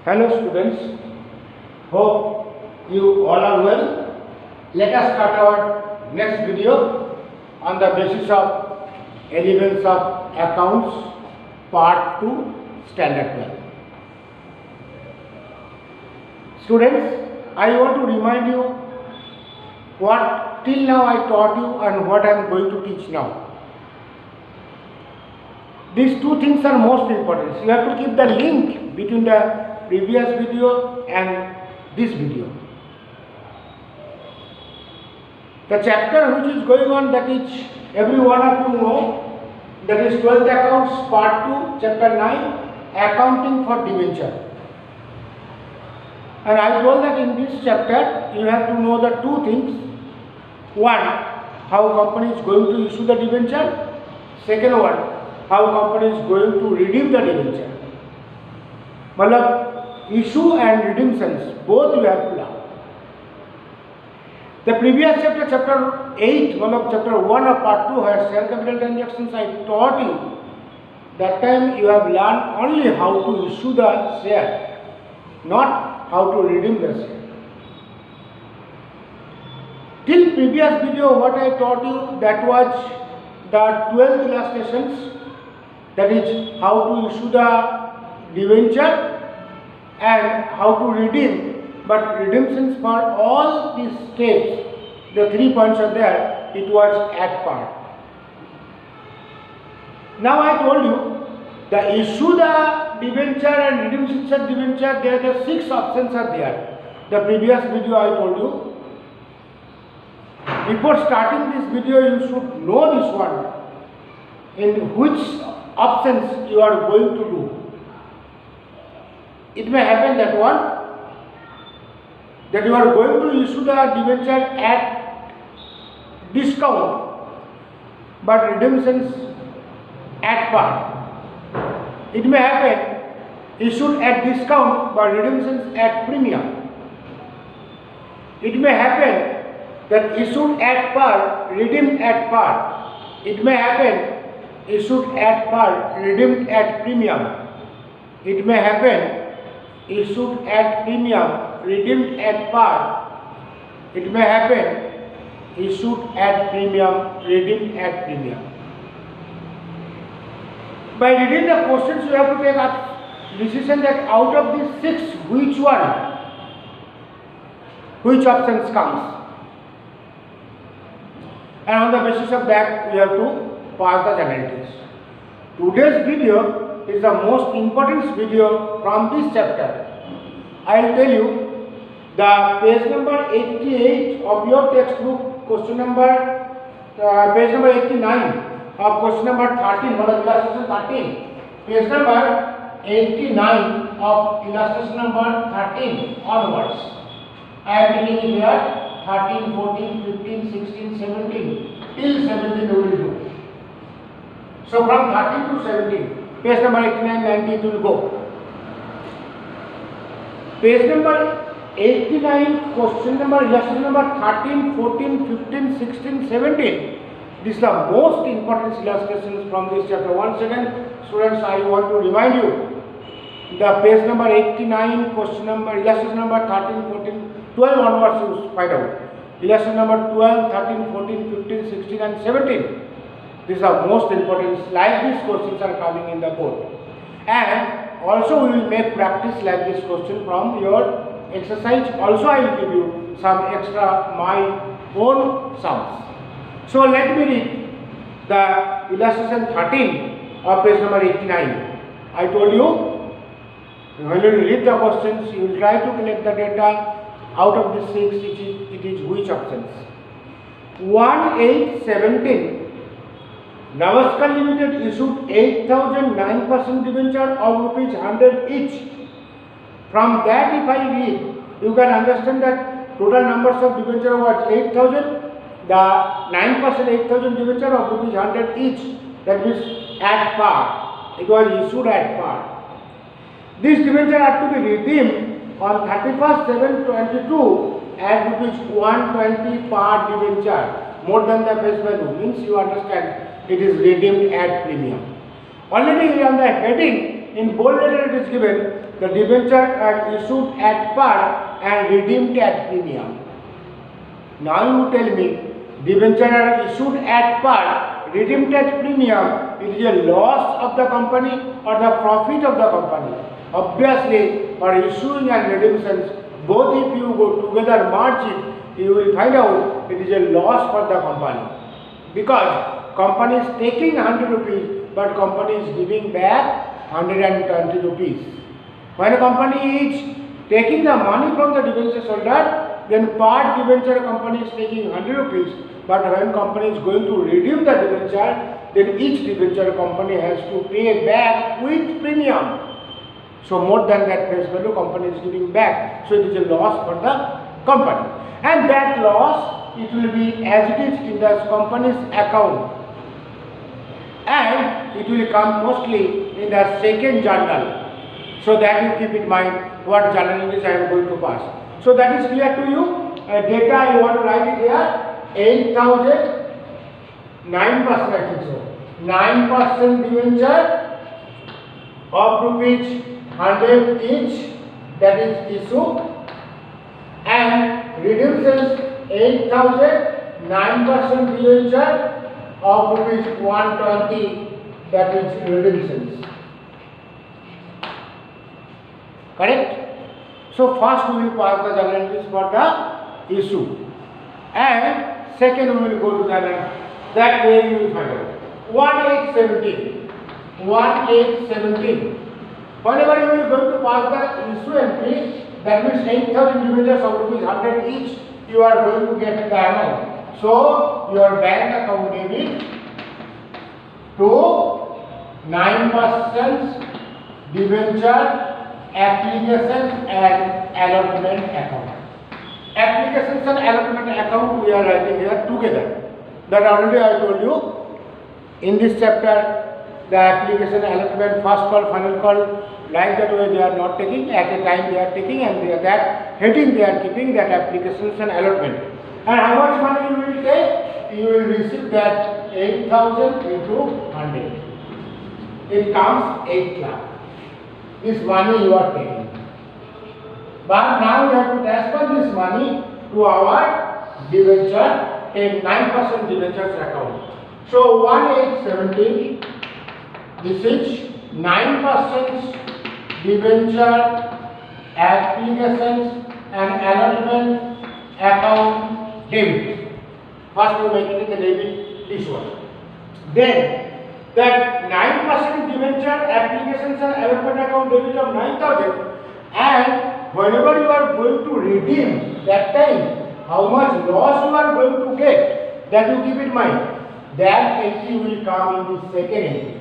Hello students, hope you all are well. Let us start our next video on the basis of elements of accounts part 2 standard 12. Students, I want to remind you what till now I taught you and what I am going to teach now. These two things are most important. So you have to keep the link between the previous video and this video. The chapter which is going on, that is every one of you know, that is 12th accounts part 2 chapter 9, accounting for debenture. And I told that in this chapter you have to know the two things. One, how company is going to issue the debenture. Second one, how company is going to redeem the debenture. Matlab, issue and redemptions, both you have to learn. The previous chapter, chapter 8, chapter 1 of part 2, had share capital transactions. I taught you. That time you have learned only how to issue the share, not how to redeem the share. Till previous video, what I taught you, that was the 12 illustrations. That is how to issue the debenture and how to redeem, but redemptions for all these steps, the 3 points are there, it was at par. Now I told you, the issue the debenture and redemptions of debenture, there are 6 options are there. The previous video I told you. Before starting this video, you should know this one, in which options you are going to do. It may happen that one, that you are going to issue the debenture at discount, but redemptions at par. It may happen issued at discount, but redemptions at premium. It may happen that issued at par, redeemed at par. It may happen issued at par, redeemed at premium. It may happen issued at premium, redeemed at par. It may happen issued at premium, redeemed at premium. By reading the questions, you have to take a decision that out of these 6, which one, which options comes. And on the basis of that, you have to pass the general test. Today's video is the most important video from this chapter. I will tell you the page number 88 of your textbook, question number, page number 89 of question number 13, illustration 13. Page number 89 of illustration number 13 onwards. I am telling you here 13, 14, 15, 16, 17, till 17 we will do. So from 13 to 17, page number 89, 90 will go. Page number 89, question number, illustration number 13, 14, 15, 16, 17. These are the most important illustrations from this chapter. Once again, students, I want to remind you, the page number 89, question number, illustration number 13, 14, 12 onwards you find out. Illustration number 12, 13, 14, 15, 16 and 17. These are most important. Like these questions are coming in the board. And also we will make practice like this question from your exercise. Also I will give you some extra my own sums. So let me read the illustration 13 of page number 89. I told you, when you read the questions, you will try to collect the data. Out of the 6, it is which options? 1817. Navaskar Limited issued 8,009% debenture of rupees 100 each. From that, if I read, you can understand that total numbers of debenture was 8,000. The 9% 8,000 debenture of rupees 100 each. That means at par. It was issued at par. This debenture had to be redeemed on 31st/7/22 at rupees 120 par debenture. More than the face value. Means you understand it is redeemed at premium. Already on the heading, in bold letter it is given the debenture are issued at par and redeemed at premium. Now you tell me, debenture are issued at par, redeemed at premium, it is a loss of the company or the profit of the company? Obviously, for issuing and redemptions, both if you go together merge it, you will find out it is a loss for the company. Because company is taking 100 rupees, but company is giving back 120 rupees. When a company is taking the money from the debenture holder, then part debenture company is taking 100 rupees, but when company is going to redeem the debenture, then each debenture company has to pay back with premium. So more than that face value company is giving back. So it is a loss for the company. And that loss, it will be as it is in the company's account. And it will come mostly in the second journal. So that you keep in mind what journal it is I am going to pass. So that is clear to you. Data I want to write it here. 8,000, 9% I think so. 9% debenture of rupees 100 each, that is issue, and redemptions 8,000, 9% debenture of rupees 120, that is redemptions. Correct? So first we will pass the journal entries for the issue, and second we will go to the that way you will find out. 1817. 1817. Whenever you are going to pass the issue entry, that means 8,000 debentures of rupees 100 each, you are going to get the amount. So your bank account debit to 9% debenture applications and allotment account. Applications and allotment account we are writing here together. That already I told you in this chapter. The application, allotment, first call, final call, like that way they are not taking, at a time they are taking, and they are that heading they are keeping, that applications and allotment. And how much money you will take? You will receive that 8,000 into 100. It comes 8 lakh. This money you are taking. But now we have to transfer this money to our debenture, 9% debentures account. So 1817. This is 9% debenture applications and allotment account debit. First we make it the debit, this one. Then that 9% debenture applications and allotment account debit of 9,000, and whenever you are going to redeem that time, how much loss you are going to get, that you keep in mind. That entry will come in the second entry.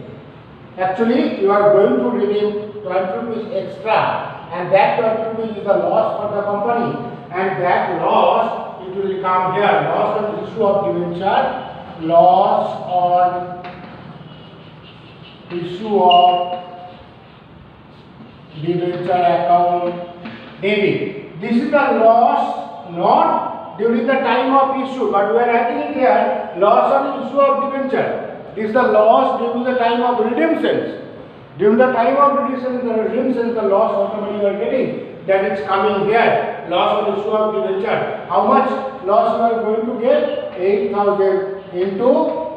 Actually, you are going to redeem 20 rupees extra, and that 20 rupees is a loss for the company, and that loss it will come here. Loss on issue of debenture, loss on issue of debenture account debit. This is the loss not during the time of issue, but we are writing it here. Loss on issue of debenture. This is the loss during the time of redemptions. During the time of redemptions, the loss automatically you are getting. That is coming here. Loss on issue of debenture. How much loss you are going to get? 8,000 into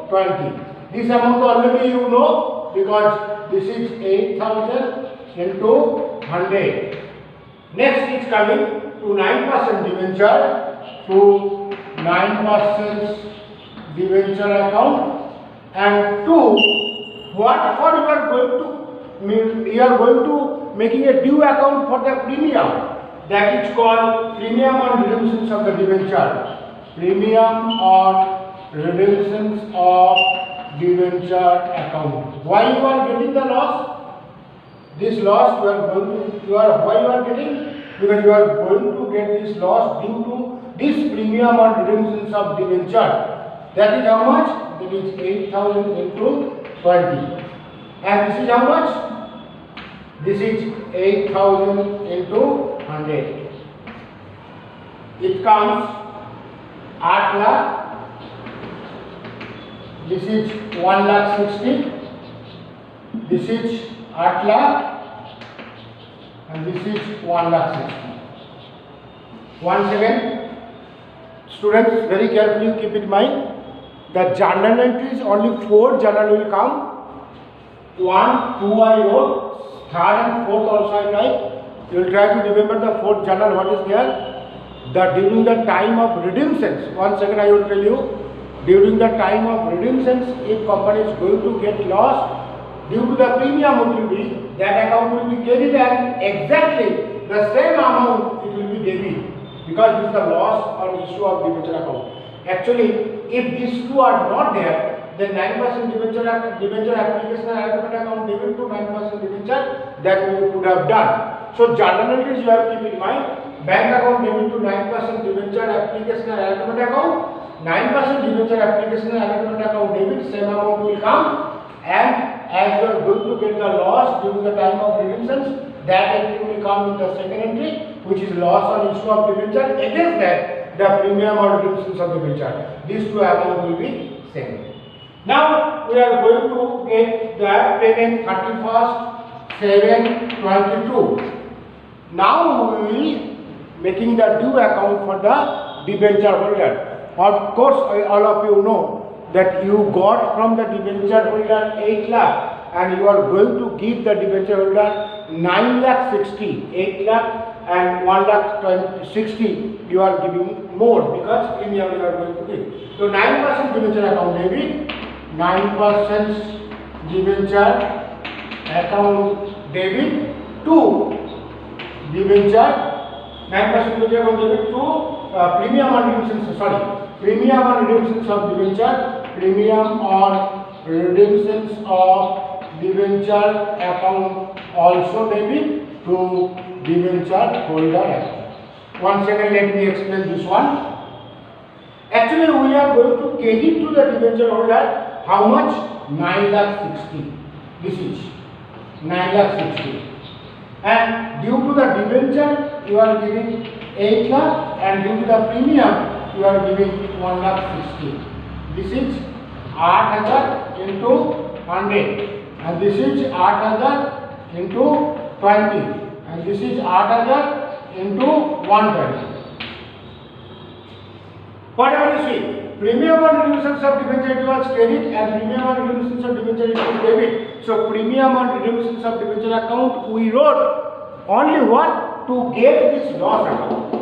20. This amount already you know, because this is 8,000 into 100. Next is coming to 9% debenture, to 9% debenture account. And two, what for you are going to making a due account for the premium, that is called premium on redemptions of the debenture. Premium on redemptions of debenture account. Why you are getting the loss? This loss why you are getting? Because you are going to get this loss due to this premium on redemptions of debenture. That is how much? That is 8,000 into 20. And this is how much? This is 8,000 into 100. It comes 8 lakh. This is 1,60,000. This is 8 lakh. and this is 1,60,000. Once again, students, very carefully keep in mind, the journal entries, only 4 journal will come. 1, 2 I wrote, 3rd and 4th also I write. You will try to remember the 4th journal, what is there. During the time of redemptions, once again I will tell you, during the time of redemptions, if company is going to get lost due to the premium it will be, that account will be credited and exactly the same amount it will be debit, because this is the loss on issue of debenture account. Actually, if these two are not there, then 9% debenture application and allotment account debit to 9% debenture, that we could have done. So journal entries you have to keep in mind. Bank account debit to 9% debenture application and allotment account. 9% debenture application and allotment account debit, same amount will come, and as you are going to get the loss during the time of redemptions, that entry will come in the second entry, which is loss on issue of debenture. Against that, the premium or redemptions of debenture. These two accounts will be same. Now we are going to get the payment 31st 7/22. Now we will making the due account for the debenture holder. Of course, all of you know that you got from the debenture holder 8 lakh and you are going to give the debenture holder 9,60,000, 8 lakh and 1,60,000 you are giving more because premium you are going to give. So 9% debenture account debit, 9% debenture account debit to debenture, 9% debenture account debit to premium on redemptions, premium on redemptions of debenture, premium on redemptions of debenture account also debit to debenture holder account. Once again, let me explain this one. Actually, we are going to credit to the debenture holder how much? 9,60,000. This is 9,60,000. And due to the debenture, you are giving 8 lakh, and due to the premium, you are giving 1,60,000. This is 8,000 into 100, and this is 8,000 into 20, and this is 8,000 into 120. Whatever you see, premium on redemptions of debenture it was credit and premium on redemptions of debenture it was debit. So premium on redemptions of debenture account we wrote only what? To get this loss account.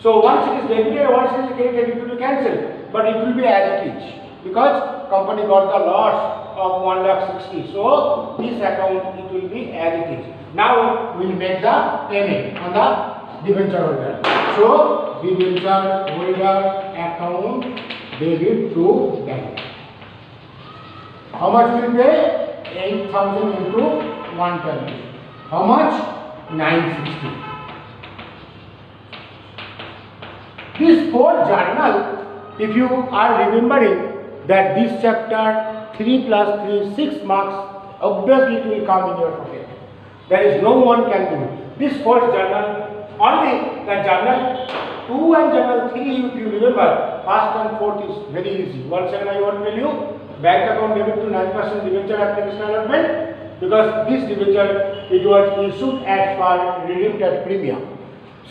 So once it is debited, once it is credited, it will be cancelled, but it will be as it is because company got the loss of 1,60,000. So this account it will be as it is. Now we will make the payment on the debenture holder. So debenture holder account debit to bank. How much will pay? 8,000 into 120. How much? 960. This 4th journal, if you are remembering that this chapter 3 plus 3 6 marks, obviously it will come in your pocket. There is no one can do it. This 4th journal, only the journal 2 and journal 3, if you remember, 1st and 4th is very easy. Once again I want to tell you, bank account debit to 9% debenture application allotment, because this debenture it was issued as per redeemed at premium.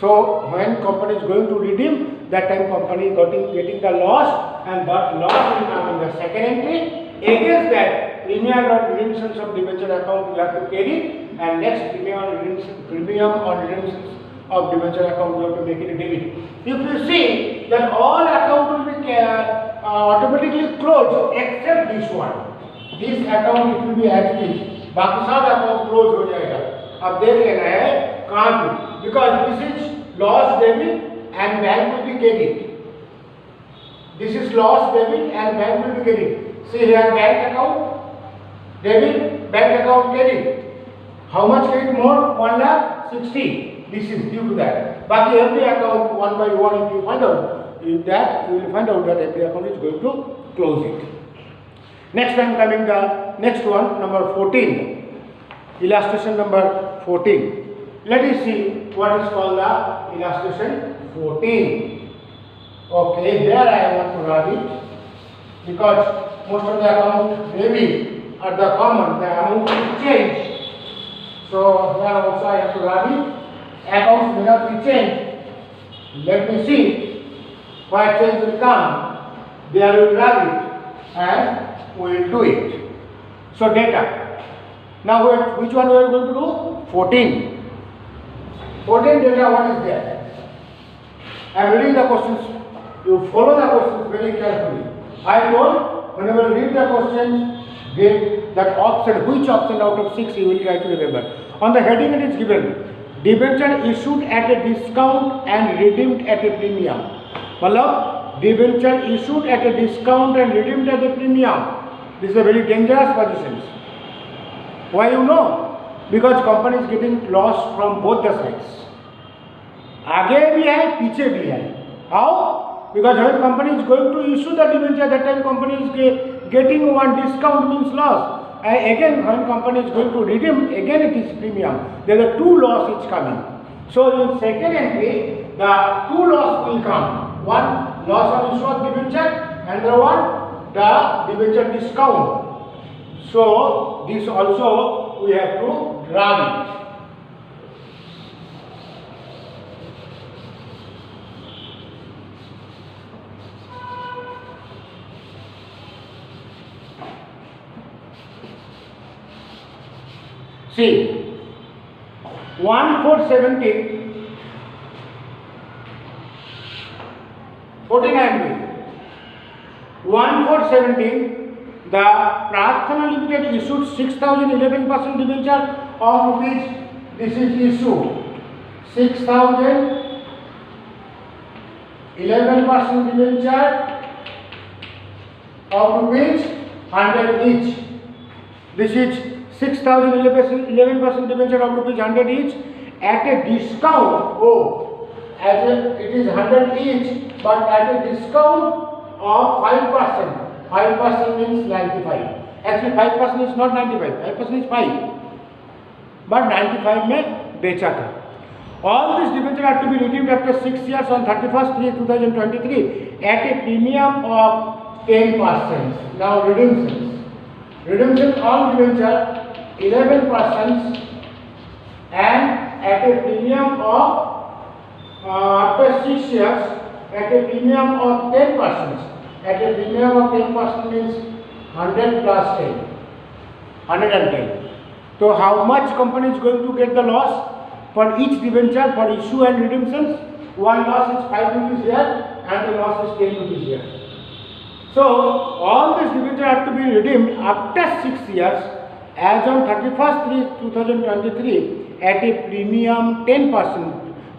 So when company is going to redeem, that time company getting the loss, and that loss will come in the second entry. Against that, premium on redemptions of debenture account you have to carry, and next premium on redemptions of debenture account you have to make it a debit. If you see that all account will be automatically closed except this one. This account it will be as it is. बाकी सब account close हो जाएगा. अब देख लेना है कहाँ पे, because this is loss debit and bank will be credit. This is loss debit and bank will be credit. See here, bank account debit, bank account credit. How much credit more? 1,60,000. This is due to that. But every account one by one, if you find out that, you will find out that every account is going to close it. Next time coming the next one, number 14. Illustration number 14. Let us see what is called the illustration 14. Okay, here I want to write it because most of the account debit are the common, the amount will change. So here also I have to run it. Accounts may not be changed. Let me see where change will come. There we will run it and we will do it. So data. Now which one we are going to do? 14. 14 data, what is there? I am reading the questions. You follow the questions very carefully. I told whenever you read the questions, get that option, which option out of 6 you will try to remember. On the heading it is given, debenture issued at a discount and redeemed at a premium. Matlab, debenture issued at a discount and redeemed at a premium. This is a very dangerous position. Why you know? Because company is getting loss from both the sides. आगे भी है, पीछे भी है. How? Because when company is going to issue the debenture, that time company is getting one discount means loss. And again, when company is going to redeem, again it is premium. There are two loss is coming. So in second entry, the two loss will come. One loss on issue of debenture, and the one the debenture discount. So this also we have to run it. See, 1/4/17, 49 week. 1/4/17, the Prarthana Limited issued 6,011% debenture of which this is issued 6,011% debenture of which 100 each. This is 6,011% debenture of rupees 100 each at a discount. Oh, it is 100 each, but at a discount of 5%. 5% means 95. Actually 5% is not 95. 5% is 5. But 95 में बेचा था. All these debentures are to be redeemed after 6 years on 31st/3/2023 at a premium of 10%. Now redemptions. Redemption all debenture 11% and at a premium of after 6 years at a premium of 10%. At a premium of 10% means 100 plus 10, 110. So how much company is going to get the loss for each debenture for issue and redemptions? One loss is 5 rupees here and the loss is 10 rupees here. So all these debentures have to be redeemed after 6 years as on 31st/3/2023 at a premium 10%.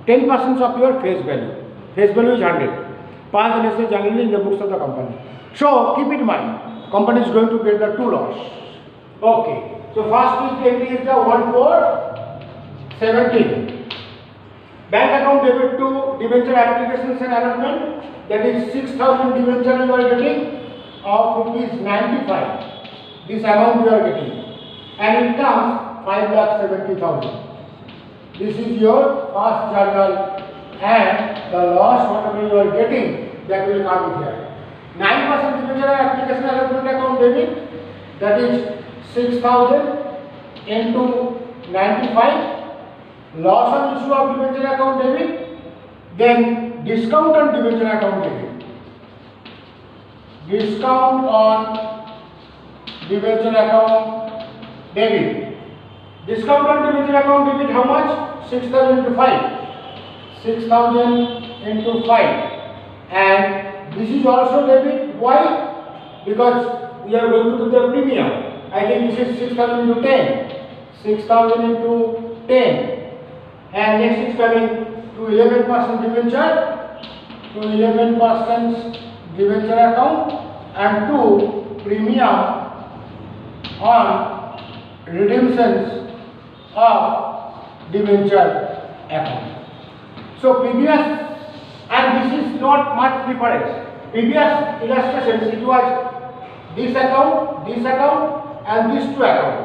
10% of your face value. Face value is 100. Past losses generally in the books of the company. So keep in mind, company is going to get the two loss. Okay. So first entry is the 1/4/17. Bank account debit to debenture applications and allotment. That is 6,000 debenture you are getting of rupees 95. This amount you are getting, and it comes 5,70,000. This is your first journal, and the loss whatever you are getting that will come here. 9% debenture application allotment account debit. That is 6,000 into 95. Loss on issue of debenture account debit. Then discount on debenture account debit. Discount on debenture account debit. Discount on debenture account debit how much? 6,000 into 5. 6,000 into 5. And this is also debit. Why? Because we are going to do the premium. I think this is 6,000 into 10. 6,000 into 10. And next is coming to 11% debenture, to 11% debenture account, and to premium on redemptions of debenture account. So previous, and this is not much difference. Previous illustrations it was this account, and these two accounts.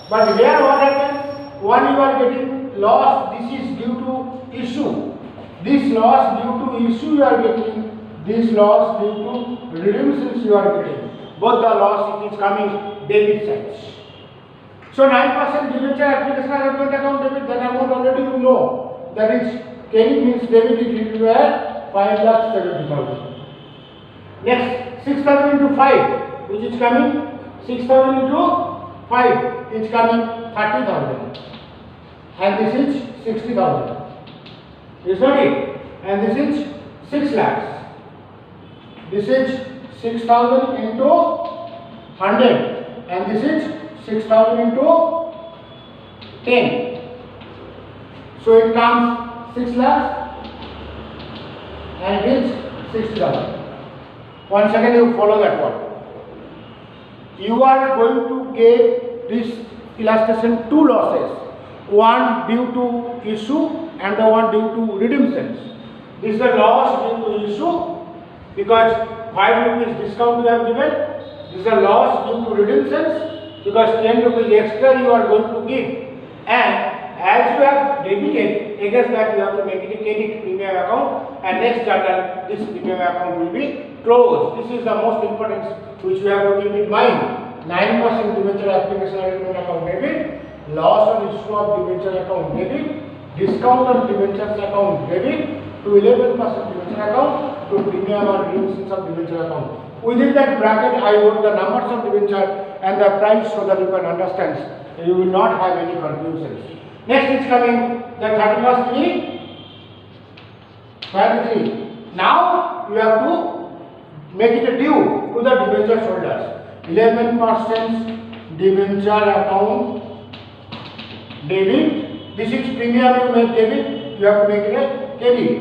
But here what happened? One you are getting loss, this is due to issue. This loss due to issue you are getting, this loss due to redemptions you are getting. Both the loss it is coming debit sides. So 9% debenture application arrangement account debit, that amount already you know. That is carry means debit, it will be where 5,70,000. Next 6,000 into 5, which is coming 6,000 into 5 is coming 30,000, and this is 60,000. Is not it? And this is 6 lakhs. This is 6,000 into 100, and this is 6,000 into 10. So it comes 6 lakhs and it is 60,000. Once again you follow that one. You are going to get this illustration 2 losses. One due to issue and the one due to redemptions. This is the loss due to issue because 5 rupees discount you have given. This is a loss due to redemptions because 10 rupees extra you are going to give, and as you have debited against that you have to make it a credit premium account, and next journal this premium account will be closed. This is the most important which you have to keep in mind. 9% debenture application arrangement account debit, loss on issue of debenture account debit, discount on debentures account debit, to 11% debenture account, to premium or redemptions of debenture account. Within that bracket I wrote the numbers of debenture and the price so that you can understand. You will not have any confusions. Next is coming the 30 plus 3, 23. Now you have to make it a due to the debenture holders. 11% debenture account debit. This is premium you make debit, you have to make it a debit.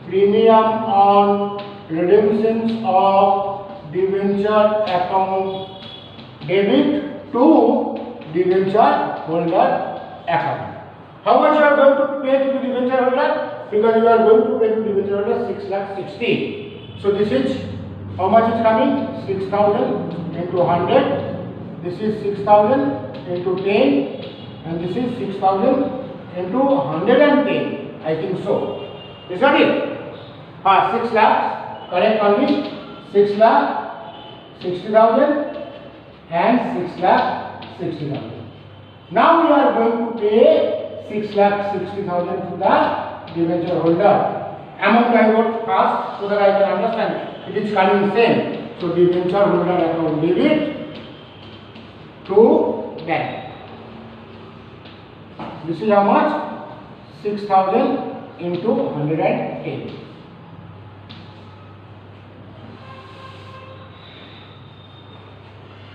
Premium on redemptions of debenture account debit to debenture holder account. How much you are going to pay to the debenture holder? Because you are going to pay to debenture holder 6,60,000. So this is how much is coming? 6,000 into 100. This is 6,000 into 10, and this is 6,000 into 110. I think so. Is that it? 6 lakhs. Correct only. 6 lakh 60,000 and 6 lakh 60,000. Now we are going to pay 6 lakh 60,000 to the debenture holder. Amount I wrote first so that I can understand it is coming same. So debenture holder account debit to bank. This is how much? 6,000 into 110.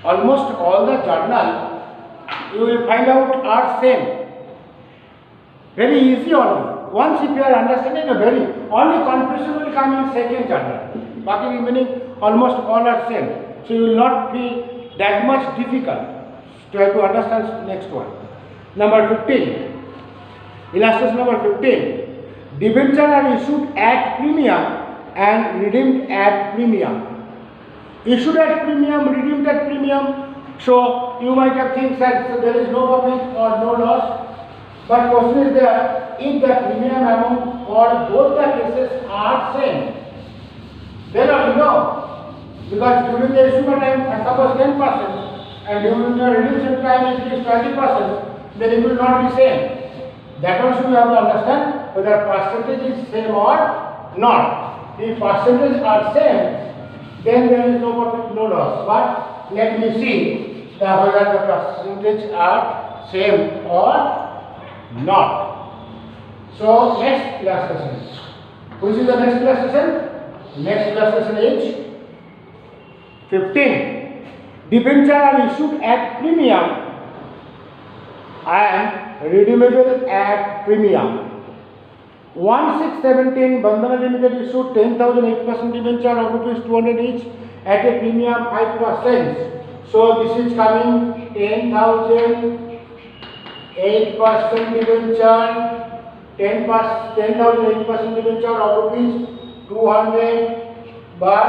Almost all the journal you will find out are same. Very easy only. Once if you are understanding the very only confusion will come in second journal. Baki remaining almost all are same. So you will not be that much difficult to have to understand next one. Number 15. Illustration number 15. Debenture are issued at premium and redeemed at premium. Issued at premium, redeemed at premium. So you might have think that so there is no profit or no loss. But question is there, if the premium amount for both the cases are same, then only know. Because during the issue time, suppose 10%, and during the redemption time it is 20%, then it will not be same. That also you have to understand whether percentage is same or not. If percentage are same, then there is no profit, no loss. But let me see whether the percentage are same or not. So next illustration. Which is the next illustration? Next illustration is 15. Debenture are issued at premium and redeemable at premium. 1617 Bandhana Limited issued 10,000 8% debenture of ₹200 each at a premium 5%. So this is coming 10,000 8% debenture, 10,000 8% debenture of ₹200, but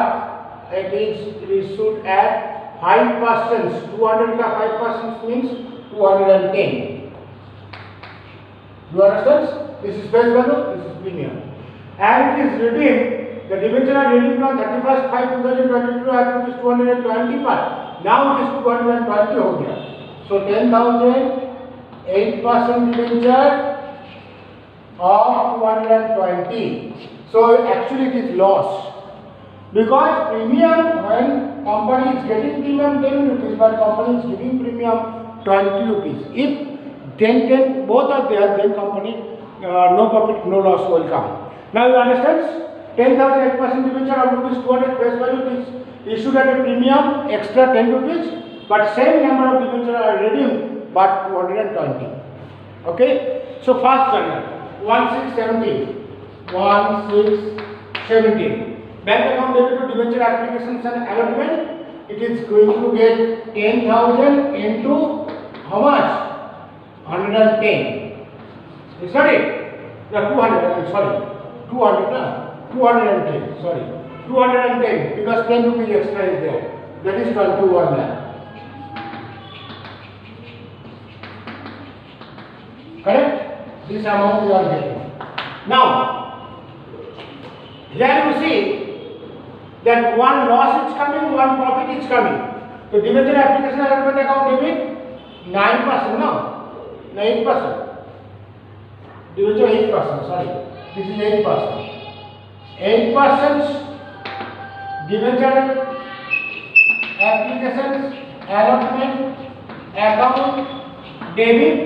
it is issued at 5%. 200 ka 5% means 210. You understand? This is face value, this is premium. And it is redeemed, the debenture are redeemed on 31st 5 2022 at ₹220 per. Now it is 220 हो गया. So 10,000, 8% debenture of 220. So actually it is loss. Because premium, when company is getting premium 10 rupees, but company is giving premium 20 rupees. If 10, both are there, then company no profit, no loss will come. Now you understand? 10,000 8% debenture of rupees 200 face value is issued at a premium extra 10 rupees, but same number of debenture are redeemed but 220. Okay? So first journal 1617. 1617. Bank account debit to debenture applications and allotment. It is going to get 10,000 into how much? 110. Is that it? No, 200. Sorry, 200. No? 210. Sorry, 210 because 10 rupees extra is there. That is 21 lakh. Correct? This amount you are getting. Now, here you see that one loss is coming, one profit is coming. So debenture application allotment account debit 9%, no? 8%. Debenture 8%, sorry. This is 8%. 8% debenture applications allotment account debit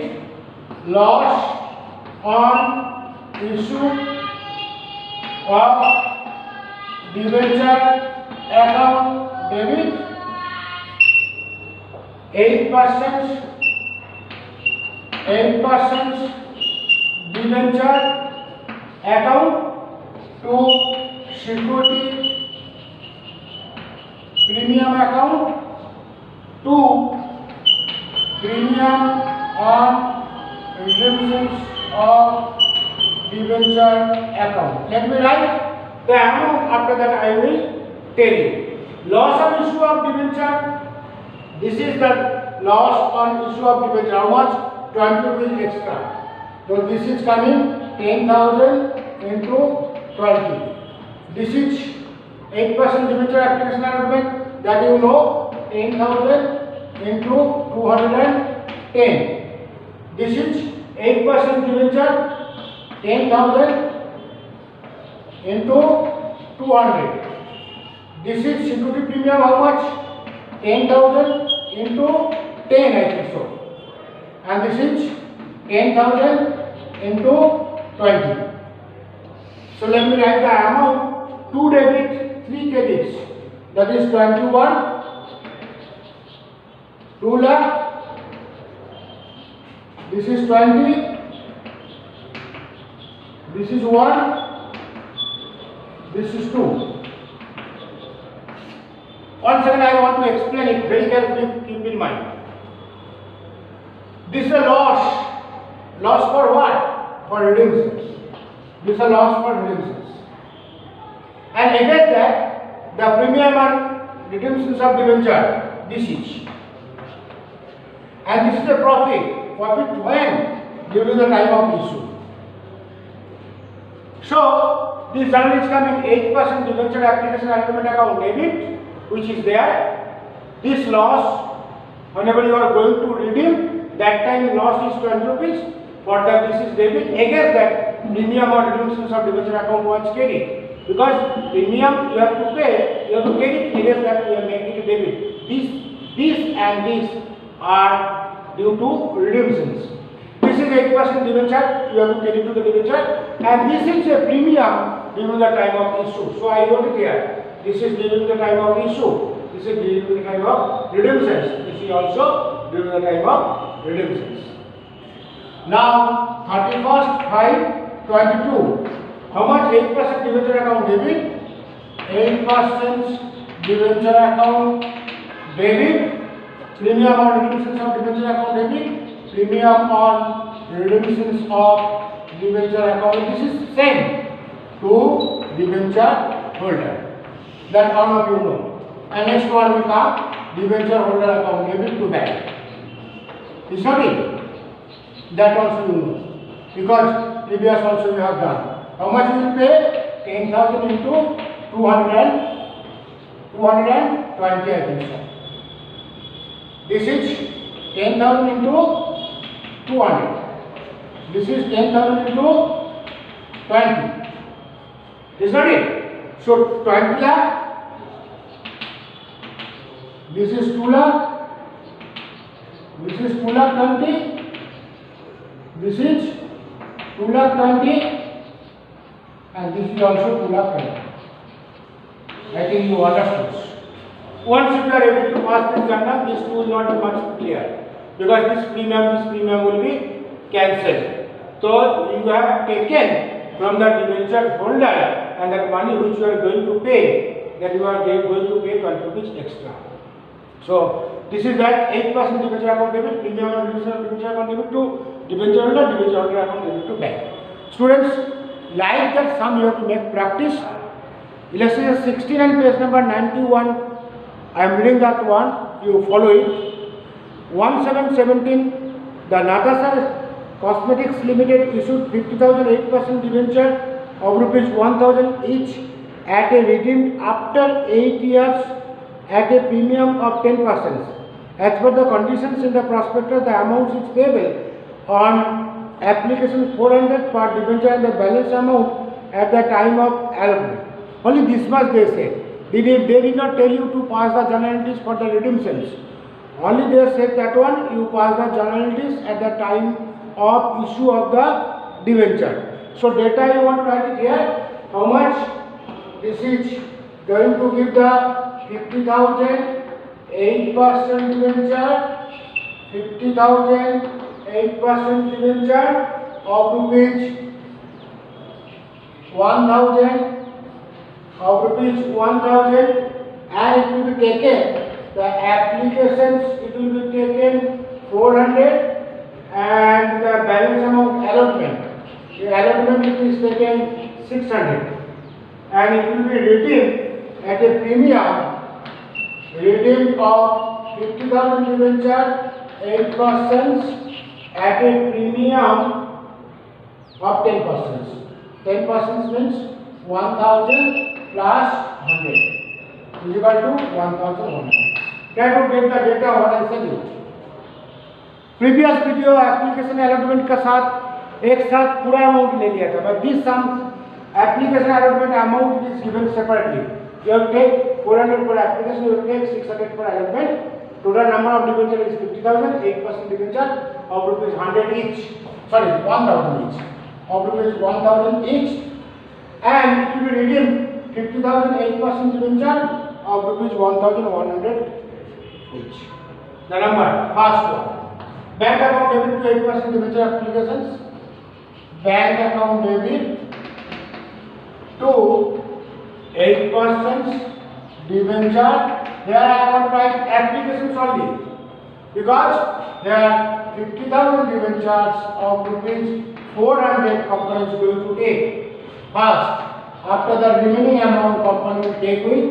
loss on issue of debenture account debit 8% debenture account to security premium account to premium on redemptions of debenture account. Let me write the amount, after that I will tell you. Loss on issue of debenture. This is the loss on issue of debenture. How much? 20 rupees extra. So this is coming 10,000 into 20. This is 8% debenture application allotment, that you know, 10,000 into 210. This is 8% debenture, 10,000 into 200. This is security premium, how much? 10,000 into 10, I think so. And this is 10,000 into 20. So let me write the amount: 2 debit, 3 credits. That is 21, 2 lakh. This is 20. This is 1. This is 2. Once again, I want to explain it very carefully. Keep in mind. This is a loss. Loss for what? For redemptions. This is a loss for redemptions. And against that, the premium and redemptions of debenture, this is. And this is the profit. Profit when? During the time of issue. So, this journal is coming 8% debenture application allotment account debit, which is there. This loss, whenever you are going to redeem, that time loss is 20 rupees. For that, this is debit. Against that, premium or redemptions of debenture account was carried. Because premium you have to pay, you have to carry it. Against that, you are making it a debit. This and this are due to redemptions. This is 8% debenture, you have to carry to the debenture. And this is a premium during the time of issue. So I wrote it here. This is during the time of issue. This is during the time of redemptions. This is also during the time of redemptions. Now, 31st 5/22. How much? 8% debenture account debit. 8% debenture account debit. Premium on redemptions of debenture account debit. Premium on redemptions of debenture account. This is same to debenture holder. That all of you know. And next one will come debenture holder account debit to bank. Is not it? That also you know. Because previous also we have done. How much you will pay? 10,000 into 220, I think so. This is 10,000 into 200. This is 10,000 into 20. Is not it? So 20 lakh. This is 2 lakh. This is 2 lakh 20. This is 2 lakh 20. And this is also 2 lakh 20. I think you understood. Once you are able to pass this journal, this two will not be much clear, because this premium will be cancelled. So you have taken from the debenture holder, and that money which you are going to pay, that you are going to pay 20 rupees extra. So this is that 8% debenture account debit, premium or debenture account debit to debenture holder account debit to bank. Students, like that sum you have to make practice. Illustration 16 and page number 91. I am reading that one. You follow it. 1717. The Natasha Cosmetics Limited issued 50,000 8% debenture of rupees 1,000 each at a redeemed after 8 years at a premium of 10%. As per the conditions in the prospectus, the amount is payable on application 400 per debenture and the balance amount at the time of allotment. Only this much they say. They did not tell you to pass the journalities for the redemptions. Only they said that one, you pass the journalities at the time of issue of the debenture. So data you want to write it here. How much? This is going to give the 50,000 8% debenture, 50,000 8% debenture of rupees 1,000 of rupees 1,000, and it will be taken, the applications it will be taken 400, and the balance amount allotment, the allotment it is taken 600, and it will be redeemed at a premium, redeemed of 50,000 debenture 8% at a premium of 10%. 10% means 1,000 plus 100 is equal to 1,100. Try to get the data what I said you. Previous video application allotment का साथ एक साथ पूरा amount ले लिया था, but this sum application allotment amount is given separately. You have take 400 per application, you have take 600 per allotment. Total number of debenture is 50,000, 8% debenture of rupees 100 each. Sorry, 1,000 each. Of rupees 1,000 each, and it will be redeemed 50,000 8% debenture of rupees 1,100 each. The number, first one. Bank account debit to 8% debenture applications. Bank account debit to 8% debenture. There I want to write applications only, because there are 50,000 debentures of rupees 400 company is going to take. First, after the remaining amount company will take with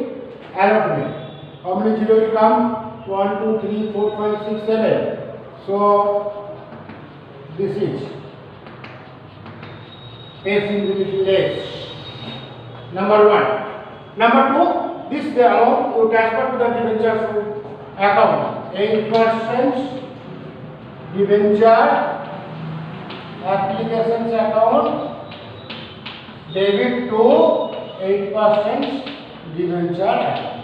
allotment. How many zero will come? 1, 2, 3, 4, 5, 6, 7. So this is pacing will be less. Number 1. Number 2, this the amount you transfer to the debenture account. 8% debenture applications account debit to 8% debenture account.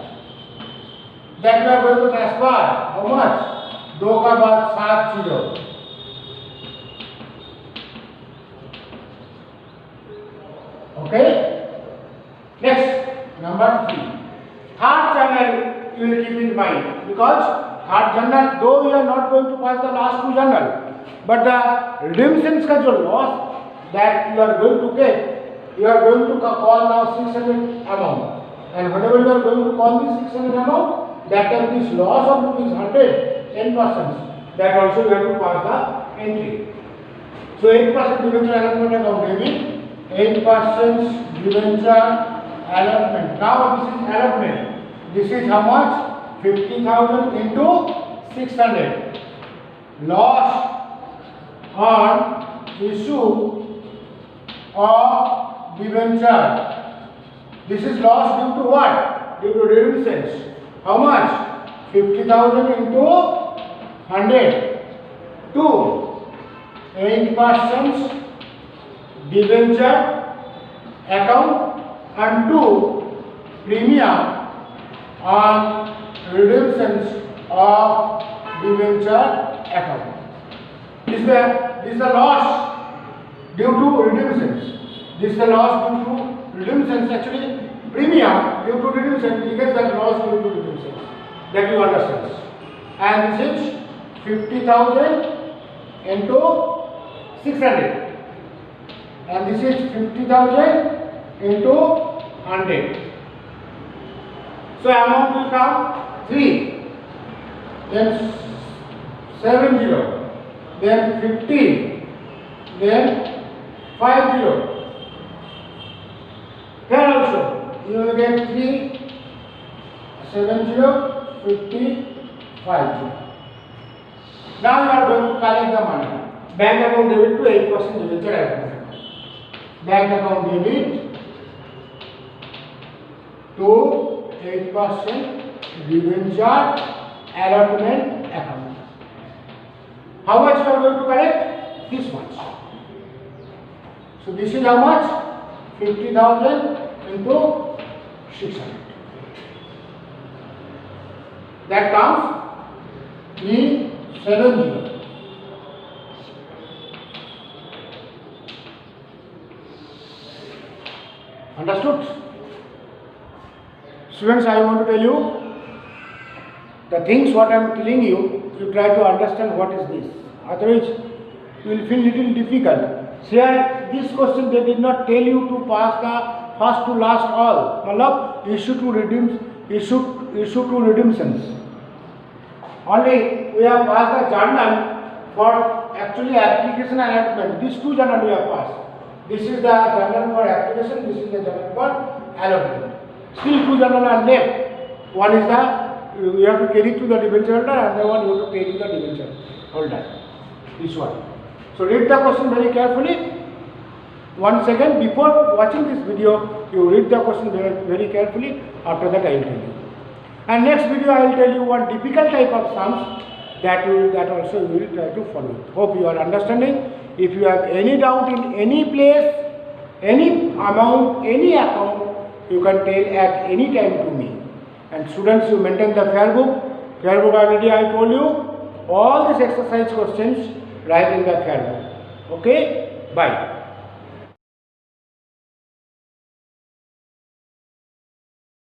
That we are going to transfer. How much? 2 का बाद 7 0. Okay. Next, number 3. Third journal you will keep in mind, because third journal, though you are not going to pass the last 2 journal, but the redemptions का जो loss that you are going to get, you are going to call now 600 amount, and whenever you are going to call this 600 amount, that time this loss of rupees 100, 10%, that also you have to pass the entry. So 8% debenture allotment account debit, 8% debenture allotment. Now this is allotment. This is how much? 50,000 into 600. Loss on issue of debenture. This is loss due to what? Due to redemptions. How much? 50,000 into 100. 2. 8% debenture account and 2. Premium on redemptions of debenture account. This is the loss due to redemptions. This is the loss due to redemptions. Actually, premium due to redemption because that loss due to redemptions. That you understand. And this is 50,000 into 600. And this is 50,000 into 100. So amount will come 3, then 70, then 50, then 50. Here also you will get 3, 70, 50, 50. Now you are going to collect the money. Bank account debit to 8% debenture account. Bank account debit to 8% debenture allotment account. How much you are going to collect? This much. So this is how much? 50,000 into 600. That comes 370. Understood? Students, I want to tell you the things what I am telling you, you try to understand what is this. Otherwise, you will feel little difficult. Here, this question they did not tell you to pass the first to last all. Malab, issue to redemptions. Only we have passed the journal for actually application and allotment. These two journal we have passed. This is the journal for application, this is the journal for allotment. Still two journal are left. One is the, you have to carry to the debenture holder, and the one you have to pay to the debenture holder. This one. So read the question very carefully. 1 second before watching this video, you read the question very carefully. After that, I will tell you. And next video, I will tell you one difficult type of sums that also you will try to follow. Hope you are understanding. If you have any doubt in any place, any amount, any account, you can tell at any time to me. And students, you maintain the fair book. Fair book already I told you. All these exercise questions write in the fair book. Okay? Bye.